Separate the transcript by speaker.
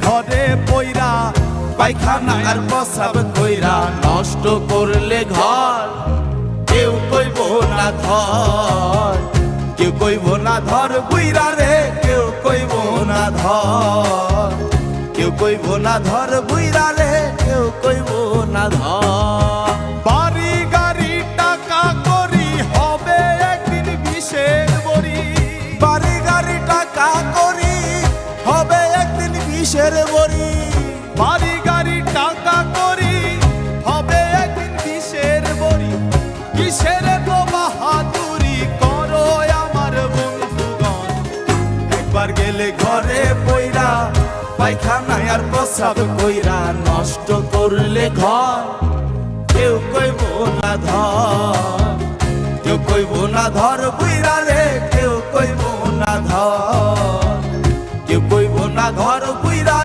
Speaker 1: ঘরে পইরা, পায়খানা আর প্রসাব কইরা নষ্ট করলে ঘর। কেউ কইব না ধর, কেউ কইব না ধর বুইরা রে, কেউ কইব না ধর, কেউ কইব না ধর বুইরা রে, কেউ কইব না ধর। বাড়ি গাড়ি টাকা করি হবে একদিন বিষের বড়ি, বাড়ি গাড়ি টাকা করি হবে একদিন বিষের বড়ি, বাড়ি গাড়ি টাকা করি হবে একদিন বিষের বড়ি। কিসের বাহাদুরি করো আমার বন্ধুগণ, একবার গেলে ঘরে পইরা, পায়খানায় আর প্রসাব কইরা নষ্ট করলে ঘর। কেউ কইব না ধর, কেউ কইব না ধর বুইরা রে, কেউ কইব